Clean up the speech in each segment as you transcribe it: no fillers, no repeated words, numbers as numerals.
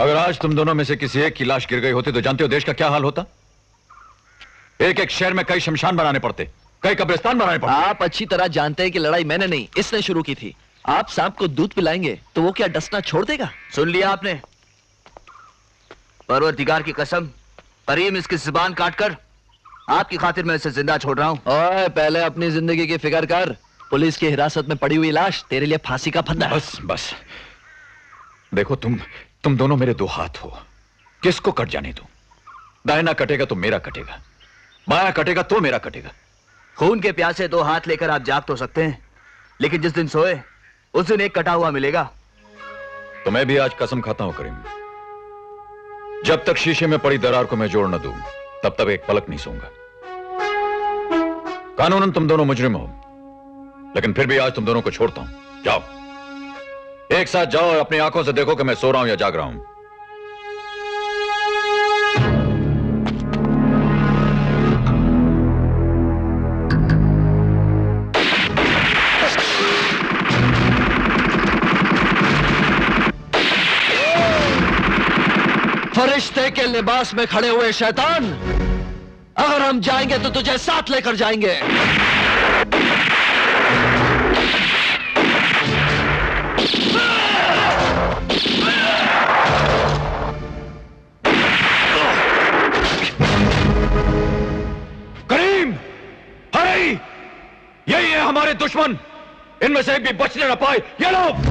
अगर आज तुम दोनों में से किसी एक की लाश गिर गई होती तो जानते हो देश का क्या हाल होता? एक एक शहर में कई शमशान बनाने पड़ते, कई कब्रिस्तान बनाने पड़ते। आप अच्छी तरह जानते हैं कि लड़ाई मैंने नहीं, इसने शुरू की थी। आप सांप को दूध पिलाएंगे तो वो क्या डसना छोड़ देगा? सुन लिया आपने? परवरदिगार की कसम, करीम इसकी जुबान काटकर आपकी खातिर मैं इसे जिंदा छोड़ रहा हूं। ओए, पहले अपनी जिंदगी की फिक्र कर। पुलिस की हिरासत में पड़ी हुई लाश तेरे लिए फांसी का फंदा। बस बस, देखो तुम दोनों मेरे दो हाथ हो, किसको कट जाने दूं? दाहिना कटेगा तो मेरा कटेगा, बायां कटेगा तो मेरा कटेगा। खून के प्यासे दो हाथ लेकर आप जाग तो सकते हैं, लेकिन जिस दिन सोए उस दिन एक कटा हुआ मिलेगा। तो मैं भी आज कसम खाता हूं करीम, जब तक शीशे में पड़ी दरार को मैं जोड़ न दूं तब तक एक पलक नहीं सोऊंगा। कानूनन तुम दोनों मुजरिम हो, लेकिन फिर भी आज तुम दोनों को छोड़ता हूं। जाओ, एक साथ जाओ और अपनी आंखों से देखो कि मैं सो रहा हूं या जाग रहा हूं। फरिश्ते के लिबास में खड़े हुए शैतान, अगर हम जाएंगे तो तुझे साथ लेकर जाएंगे। करीम, हरी, यही है हमारे दुश्मन, इनमें से एक भी बचने न पाए। ये लोग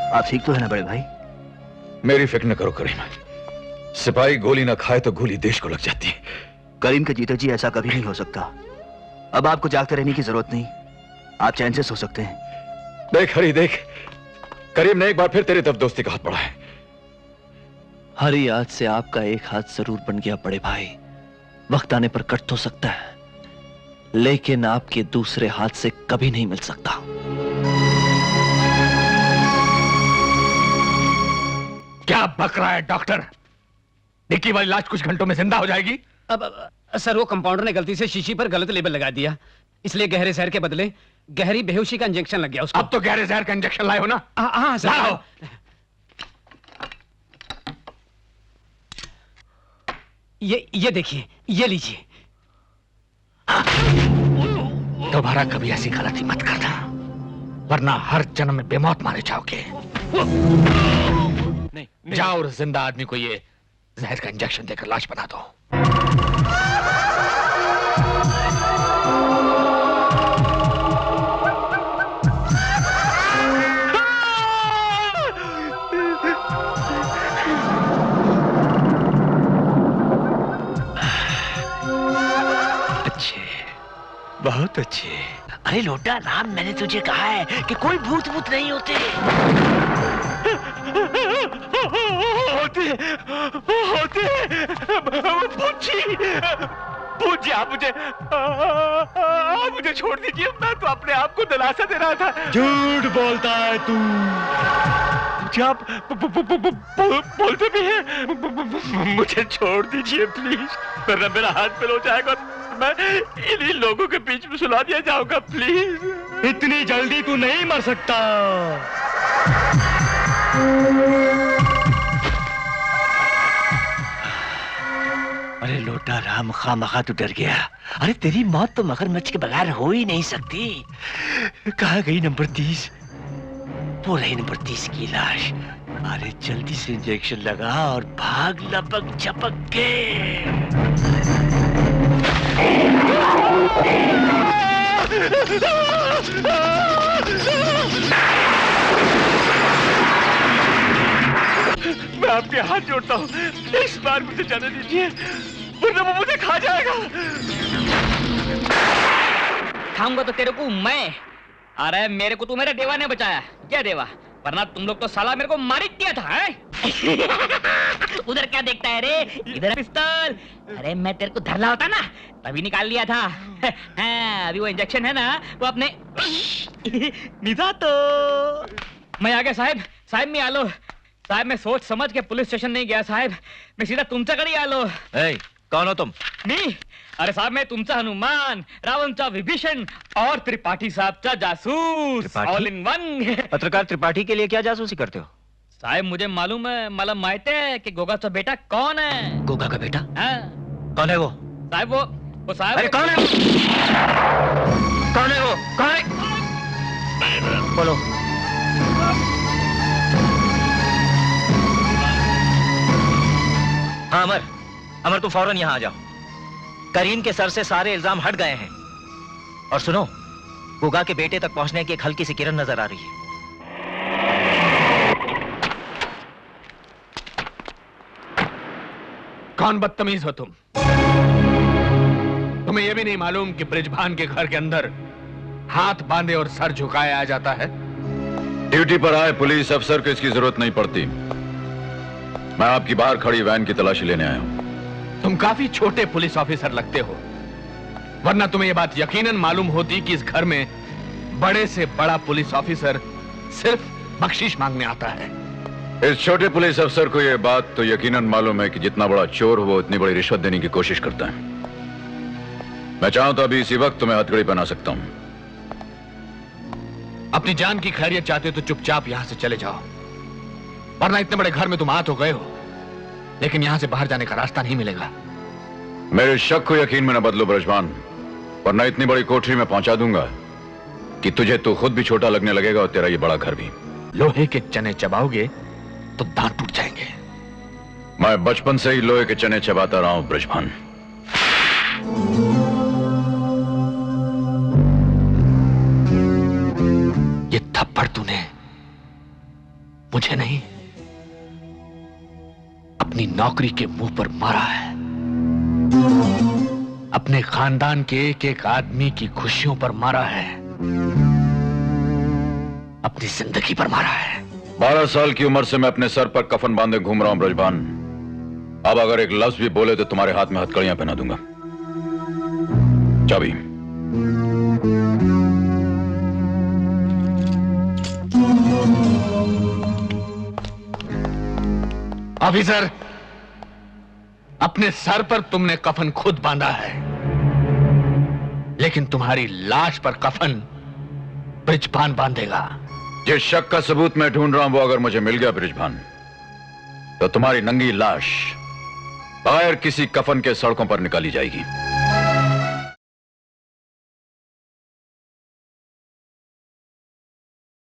आप ठीक तो है ना बड़े भाई? मेरी फिक्र न करो करीम, सिपाही गोली ना खाए तो गोली देश को लग जाती है। करीम के जीते जी ऐसा कभी नहीं हो सकता। अब आपको जागते रहने की जरूरत नहीं, आप चैन से सो सकते हैं। देख हरी, देख, करीम ने एक बार फिर तेरी तरफ दोस्ती का हाथ बढ़ा है। हरी, आज से आपका एक हाथ जरूर बन गया बड़े भाई। वक्त आने पर कट तो सकता है, लेकिन आपके दूसरे हाथ से कभी नहीं मिल सकता। क्या बक रहा है डॉक्टर? निकी वाली लाश कुछ घंटों में जिंदा हो जाएगी। अब सर, वो कंपाउंडर ने गलती से शीशी पर गलत लेबल लगा दिया, इसलिए गहरे जहर के बदले गहरी बेहोशी का इंजेक्शन लग गया उसको। अब तो गहरे जहर का इंजेक्शन लाए हो ना? हाँ सर। लाओ। ये देखिए, ये लीजिए। दोबारा कभी ऐसी गलती मत करना, वरना हर जन्म में बेमौत मारे जाओगे। नहीं। जाओ और जिंदा आदमी को ये जहर का इंजेक्शन देकर लाश बना दो। अच्छे, बहुत अच्छे। अरे लोटा राम, मैंने तुझे कहा है कि कोई भूत भूत नहीं होते। होते पूछिए, आप मुझे छोड़ दीजिए, मैं तो अपने आप को दिलासा दे रहा था। झूठ बोलता है तू। मुझे आप बोलते भी हैं। मुझे छोड़ दीजिए प्लीज, वरना मेरा हाथ पे हो जाएगा, मैं इन्हीं लोगों के बीच में सुला दिया जाऊंगा। प्लीज। इतनी जल्दी तू नहीं मर सकता। अरे लोटा राम, खामखा तू डर गया। अरे तेरी मौत तो मगरमच्छ के बगैर हो ही नहीं सकती। कहाँ गई नंबर 30? वो रही नंबर 30 की लाश। अरे जल्दी से इंजेक्शन लगा और भाग लपक झपक के। मैं आपके हाथ जोड़ता हूँ, इस बार मुझे जाने दीजिए, वरना वो मुझे खा जाएगा। खाऊंगा तो तेरे को मैं। अरे मेरे को तू मेरा देवा ने बचाया। क्या देवा? वरना तुम लोग तो साला मेरे को मार ही दिया था, हैं? उधर क्या देखता है रे? इधर पिस्तौल। अरे मैं तेरे को धरला होता ना तभी निकाल लिया था। हाँ, अभी वो इंजेक्शन है ना वो अपने निभा तो। मैं आ गया साहब। साहब मैं आलो। साहब मैं सोच समझ के पुलिस स्टेशन नहीं गया साहब, मैं सीधा तुमच्याकडे आलो। कौन हो तुम? मी? अरे साहब मैं तुमचा हनुमान, रावणचा विभीषण और त्रिपाठी साहबचा जासूस, त्रिपाठी? All in one. पत्रकार त्रिपाठी के लिए क्या जासूसी करते हो? साहब मुझे मालूम है, मला माहिती है कि गोगाचा बेटा कौन है। गोगा का बेटा? हाँ? कौन है वो? साहब वो साहब। अरे कौन है वो? कौन है वो? कौन है? बोलो। हाँ अमर, अमर तू फौरन यहाँ आ जाओ। करीम के सर से सारे इल्जाम हट गए हैं। और सुनो, गुगा के बेटे तक पहुंचने की एक हल्की सी किरण नजर आ रही है। कौन बदतमीज हो तुम? तुम्हें यह भी नहीं मालूम कि ब्रिजभान के घर के अंदर हाथ बांधे और सर झुकाए आ जाता है? ड्यूटी पर आए पुलिस अफसर को इसकी जरूरत नहीं पड़ती। मैं आपकी बाहर खड़ी वैन की तलाशी लेने आया हूं। तुम काफी छोटे पुलिस ऑफिसर लगते हो, वरना तुम्हें यह बात यकीनन मालूम होती कि इस घर में बड़े से बड़ा पुलिस ऑफिसर सिर्फ बख्शीश मांगने आता है। इस छोटे पुलिस अफसर को यह बात तो यकीनन मालूम है कि जितना बड़ा चोर हो वो उतनी बड़ी रिश्वत देने की कोशिश करता है। मैं चाहूं तो अभी इसी वक्त तुम्हें हथकड़ी पहना सकता हूं। अपनी जान की खैरियत चाहते हो तो चुपचाप यहां से चले जाओ, वरना इतने बड़े घर में तुम आ तो गए हो, लेकिन यहां से बाहर जाने का रास्ता नहीं मिलेगा। मेरे शक को यकीन में न बदलो ब्रजभान, वरना इतनी बड़ी कोठरी में पहुंचा दूंगा कि तुझे तो खुद भी छोटा लगने लगेगा और तेरा ये बड़ा घर भी। लोहे के चने चबाओगे तो दांत टूट जाएंगे। मैं बचपन से ही लोहे के चने चबाता रहा हूं ब्रजभान। ये थप्पड़ तूने मुझे नहीं, अपनी नौकरी के मुंह पर मारा है। अपने खानदान के एक एक आदमी की खुशियों पर मारा है, अपनी जिंदगी पर मारा है। 12 साल की उम्र से मैं अपने सर पर कफन बांधे घूम रहा हूं ब्रजभान। अब अगर एक लफ्ज भी बोले तो तुम्हारे हाथ में हथकड़ियां पहना दूंगा। चाबी। ऑफिसर, अपने सर पर तुमने कफन खुद बांधा है, लेकिन तुम्हारी लाश पर कफन ब्रिजभान बांधेगा। जिस शक का सबूत मैं ढूंढ रहा हूं वो अगर मुझे मिल गया ब्रिजभान, तो तुम्हारी नंगी लाश बगैर किसी कफन के सड़कों पर निकाली जाएगी।